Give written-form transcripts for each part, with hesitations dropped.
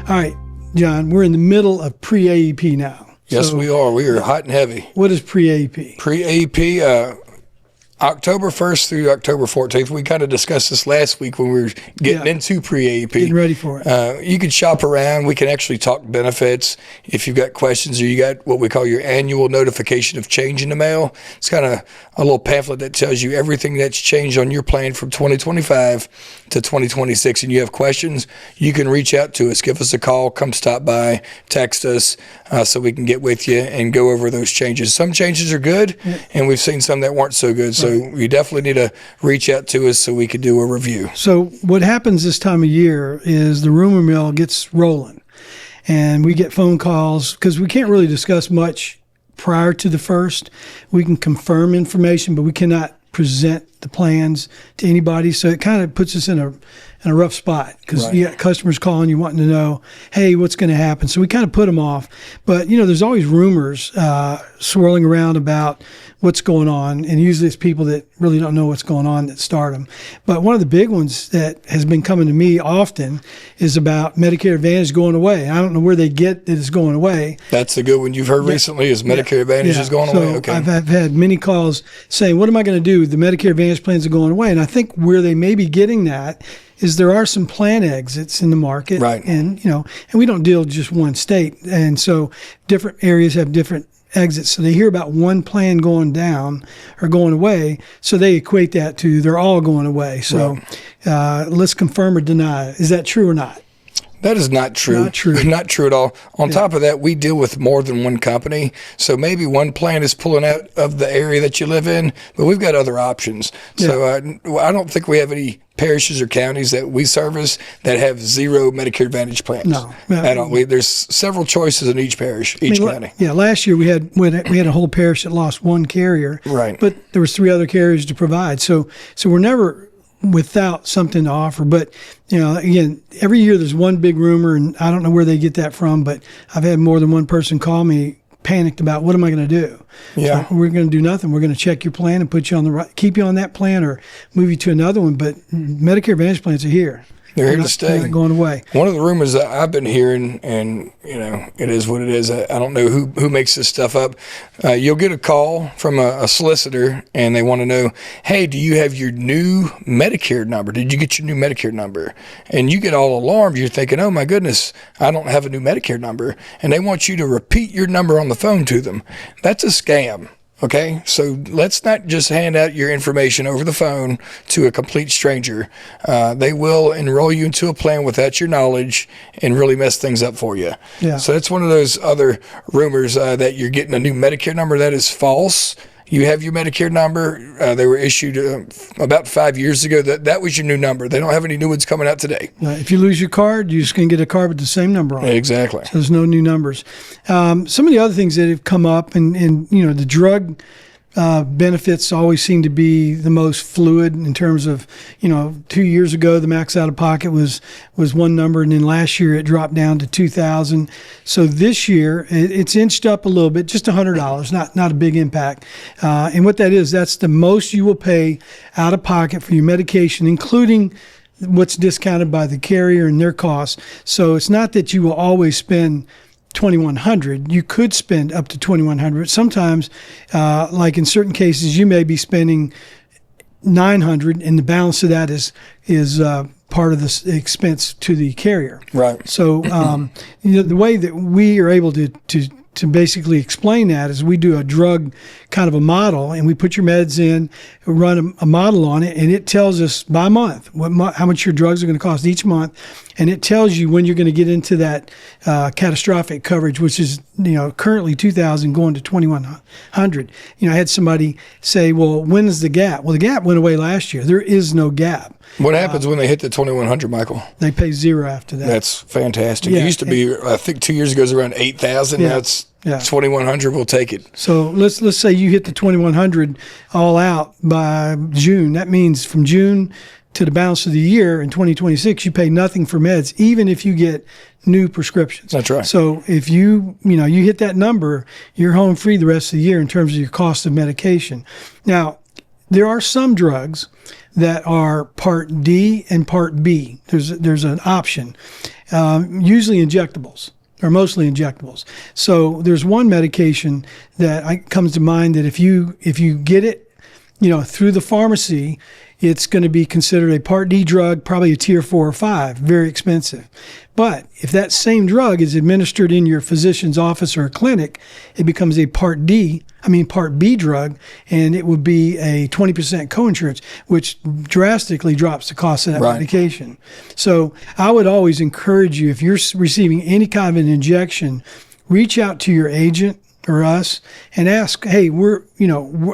All right, John, we're in the middle of pre-AEP now. Yes, we are. We are hot and heavy. What is pre-AEP? Pre-AEP, October 1st through October 14th. We kind of discussed this last week when we were getting into pre-AEP. Getting ready for it. You can shop around. We can actually talk benefits. If you've got questions or you got what we call your annual notification of change in the mail, it's kind of a little pamphlet that tells you everything that's changed on your plan from 2025 to 2026. And you have questions, you can reach out to us. Give us a call. Come stop by. Text us so we can get with you and go over those changes. Some changes are good, and we've seen some that weren't so good. So you definitely need to reach out to us so we can do a review. So what happens this time of year is the rumor mill gets rolling, and we get phone calls because we can't really discuss much prior to the first. We can confirm information, but we cannot present the plans to anybody. So it kind of puts us in a rough spot because you got customers calling you wanting to know, hey, what's going to happen? So we kind of put them off. But, there's always rumors swirling around about what's going on. And usually it's people that really don't know what's going on that start them. But one of the big ones that has been coming to me often is about Medicare Advantage going away. I don't know where they get that it's going away. That's the good one you've heard recently is Medicare Advantage is going away. Okay. I've had many calls saying, what am I going to do? The Medicare Advantage plans are going away. And I think where they may be getting that is there are some plan exits in the market. Right. And, and we don't deal with just one state. And so different areas have different exits. So they hear about one plan going down or going away. So they equate that to they're all going away. So let's confirm or deny. Is that true or not? That is not true. Not true. Not true at all. On top of that, we deal with more than one company. So maybe one plan is pulling out of the area that you live in, but we've got other options. So I don't think we have any parishes or counties that we service that have zero Medicare Advantage plans. No. At all. There's several choices in each parish, each county. Yeah, last year we had a whole parish that lost one carrier. Right. But there was 3 other carriers to provide. So we're never without something to offer. But, again, every year there's one big rumor, and I don't know where they get that from, but I've had more than one person call me panicked about what am I going to do? Yeah. So we're going to do nothing. We're going to check your plan and put you on keep you on that plan or move you to another one. But Medicare Advantage plans are here. They're here to stay. They're not going away. One of the rumors that I've been hearing, and it is what it is. I don't know who makes this stuff up. You'll get a call from a solicitor, and they want to know, hey, do you have your new Medicare number? Did you get your new Medicare number? And you get all alarmed. You're thinking, oh my goodness, I don't have a new Medicare number, and they want you to repeat your number on the phone to them. That's a scam. Okay, so let's not just hand out your information over the phone to a complete stranger. They will enroll you into a plan without your knowledge and really mess things up for you. Yeah. So that's one of those other rumors that you're getting a new Medicare number. That is false. You have your Medicare number. They were issued about 5 years ago. That was your new number. They don't have any new ones coming out today. If you lose your card, you're just going to get a card with the same number on it. Exactly. So there's no new numbers. Some of the other things that have come up, and the drug benefits always seem to be the most fluid in terms of, 2 years ago, the max out of pocket was one number. And then last year it dropped down to $2,000. So this year it's inched up a little bit, just $100, not a big impact. And what that is, that's the most you will pay out of pocket for your medication, including what's discounted by the carrier and their costs. So it's not that you will always spend $2,100. You could spend up to $2,100. Sometimes, like in certain cases, you may be spending $900, and the balance of that is part of the expense to the carrier. Right. So, the way that we are able to basically explain that is we do a drug kind of a model, and we put your meds in, run a model on it, and it tells us by month how much your drugs are going to cost each month, and it tells you when you're going to get into that catastrophic coverage, which is currently $2,000 going to $2,100. I had somebody say, well, when is the gap? Well, the gap went away last year. There is no gap. What happens when they hit the $2,100, Michael? They pay zero after that. That's fantastic. Yeah, it used to be, I think 2 years ago, it was around $8,000. Yeah. Now it's $2,100. We'll take it. So let's say you hit the $2,100 all out by June. That means from June to the balance of the year in 2026, you pay nothing for meds, even if you get new prescriptions. That's right. So if you hit that number, you're home free the rest of the year in terms of your cost of medication. Now, there are some drugs that are Part D and Part B. There's an option, usually injectables, or mostly injectables. So there's one medication that comes to mind that if you get it, through the pharmacy, it's going to be considered a Part D drug, probably a tier 4 or 5, very expensive. But if that same drug is administered in your physician's office or clinic, it becomes a Part B drug, and it would be a 20% coinsurance, which drastically drops the cost of that medication. So I would always encourage you, if you're receiving any kind of an injection, reach out to your agent or us and ask, hey,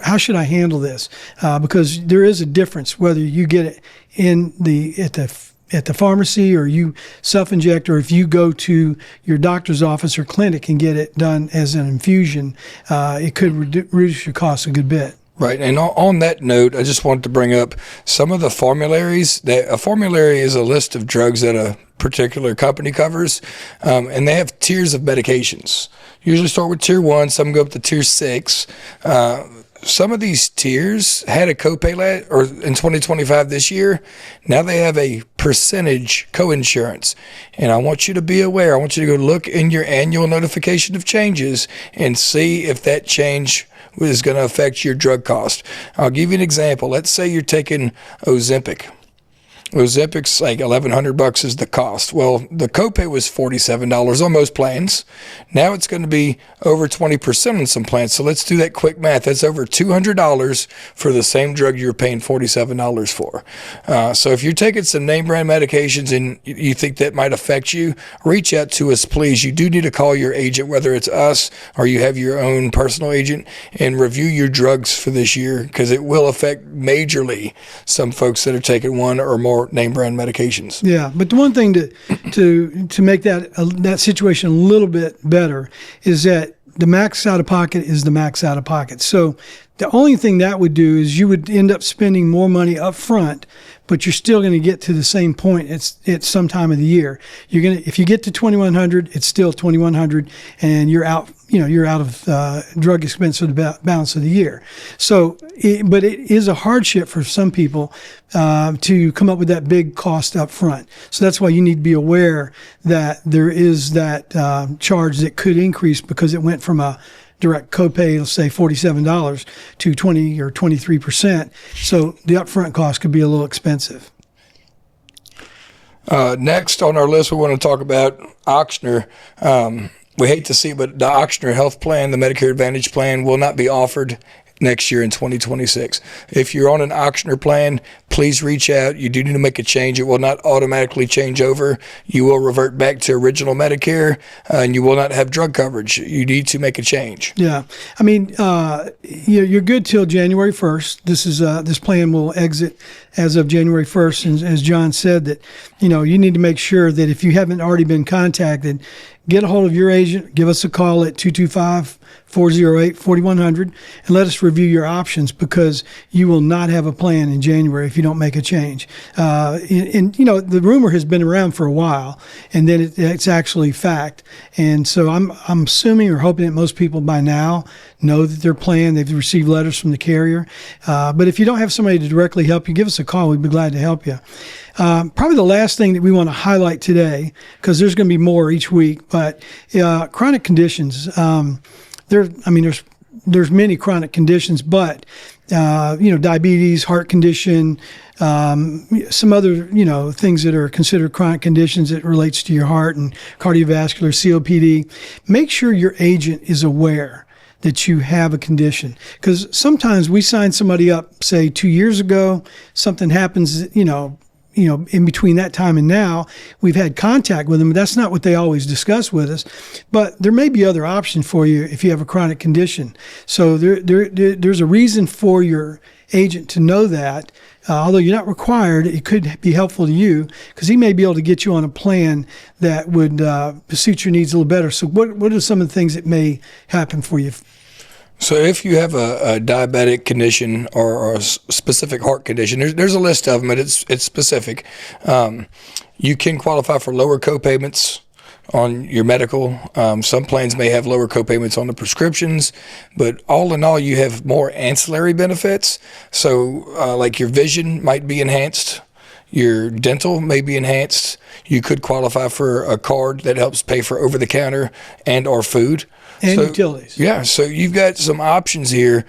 how should I handle this? Because there is a difference whether you get it at the pharmacy or you self-inject, or if you go to your doctor's office or clinic and get it done as an infusion. It could reduce your costs a good bit. Right. And on that note, I just wanted to bring up some of the formularies. A formulary is a list of drugs that a particular company covers, and they have tiers of medications. Usually start with tier 1, some go up to tier 6. Some of these tiers had a copay in 2025 this year. Now they have a percentage coinsurance. And I want you to be aware. I want you to go look in your annual notification of changes and see if that change is going to affect your drug cost. I'll give you an example. Let's say you're taking Ozempic. Ozempic's like $1,100 is the cost. Well, the copay was $47 on most plans. Now it's going to be over 20% on some plans. So let's do that quick math. That's over $200 for the same drug you're paying $47 for. So if you're taking some name brand medications and you think that might affect you, reach out to us, please. You do need to call your agent, whether it's us or you have your own personal agent, and review your drugs for this year, because it will affect majorly some folks that are taking one or more name brand medications. Yeah, but the one thing to make that situation a little bit better is that the max out of pocket is the max out of pocket. So the only thing that would do is you would end up spending more money up front, but you're still going to get to the same point at some time of the year. If you get to $2,100, it's still $2,100, and you're out of drug expense for the balance of the year. So, but it is a hardship for some people to come up with that big cost up front. So that's why you need to be aware that there is that charge that could increase because it went from a direct copay, let's say $47 to 20 or 23%. So the upfront cost could be a little expensive. Next on our list, we want to talk about Ochsner. We hate to see it, but the Ochsner health plan, the Medicare Advantage plan, will not be offered next year in 2026. If you're on an Ochsner plan, please reach out. You do need to make a change. It will not automatically change over. You will revert back to original Medicare, and you will not have drug coverage. You need to make a change. Yeah. I mean, you're good till January 1st. This plan will exit as of January 1st. And as John said, that, you need to make sure that if you haven't already been contacted, get a hold of your agent, give us a call at 225-408-4100, and let us review your options, because you will not have a plan in January if you don't make a change. The rumor has been around for a while, and then it's actually fact. And so I'm assuming or hoping that most people by now know that their plan, they've received letters from the carrier. But if you don't have somebody to directly help you, give us a call. We'd be glad to help you. Probably the last thing that we want to highlight today, because there's going to be more each week, but chronic conditions. There's many chronic conditions, but diabetes, heart condition, some other things that are considered chronic conditions that relates to your heart and cardiovascular, COPD. Make sure your agent is aware that you have a condition, because sometimes we sign somebody up, say 2 years ago, something happens, in between that time and now, we've had contact with them, but that's not what they always discuss with us. But there may be other options for you if you have a chronic condition. So there's a reason for your agent to know that. Although you're not required, it could be helpful to you, because he may be able to get you on a plan that would suit your needs a little better. So what are some of the things that may happen for you? So if you have a diabetic condition or a specific heart condition, there's a list of them, and it's specific. You can qualify for lower copayments on your medical. Some plans may have lower copayments on the prescriptions, but all in all, you have more ancillary benefits. So like your vision might be enhanced. Your dental may be enhanced. You could qualify for a card that helps pay for over-the-counter and or food. And utilities. Yeah, so you've got some options here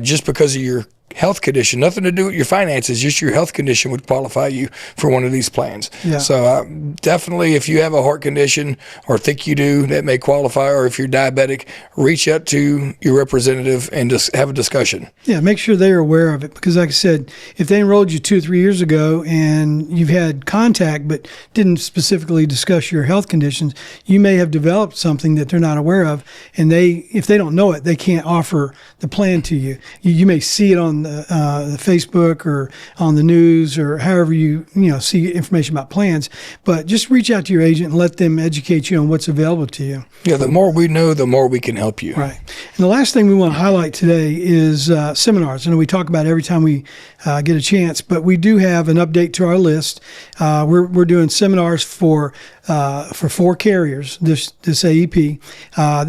just because of your health condition. Nothing to do with your finances, just your health condition would qualify you for one of these plans. Yeah. So definitely, if you have a heart condition or think you do, that may qualify, or if you're diabetic, reach out to your representative and just have a discussion. Yeah, make sure they're aware of it, because like I said, if they enrolled you 2 or 3 years ago and you've had contact but didn't specifically discuss your health conditions, you may have developed something that they're not aware of, and if they don't know it, they can't offer the plan to you. You may see it on the Facebook or on the news or however you see information about plans, but just reach out to your agent and let them educate you on what's available to you. Yeah, the more we know, the more we can help you. Right. And the last thing we want to highlight today is seminars. I know we talk about it every time we get a chance, but we do have an update to our list. We're doing seminars for 4 carriers this AEP.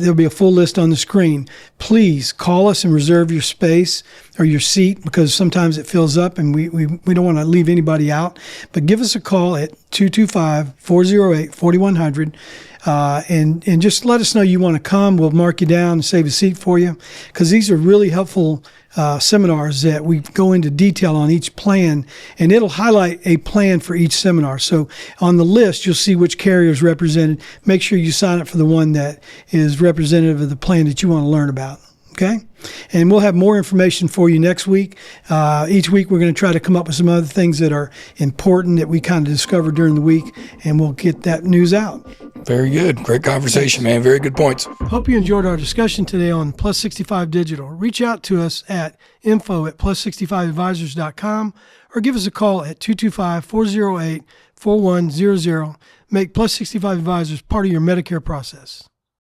There'll be a full list on the screen. Please call us and reserve your space or your seat, because sometimes it fills up and we don't want to leave anybody out. But give us a call at 225-408-4100 and just let us know you want to come. We'll mark you down and save a seat for you, because these are really helpful seminars that we go into detail on each plan, and it'll highlight a plan for each seminar. So on the list, you'll see which carrier is represented. Make sure you sign up for the one that is representative of the plan that you want to learn about. Okay? And we'll have more information for you next week. Each week, we're going to try to come up with some other things that are important that we kind of discover during the week, and we'll get that news out. Very good. Great conversation, man. Very good points. Hope you enjoyed our discussion today on Plus 65 Digital. Reach out to us at info@plus65advisors.com or give us a call at 225-408-4100. Make Plus 65 Advisors part of your Medicare process.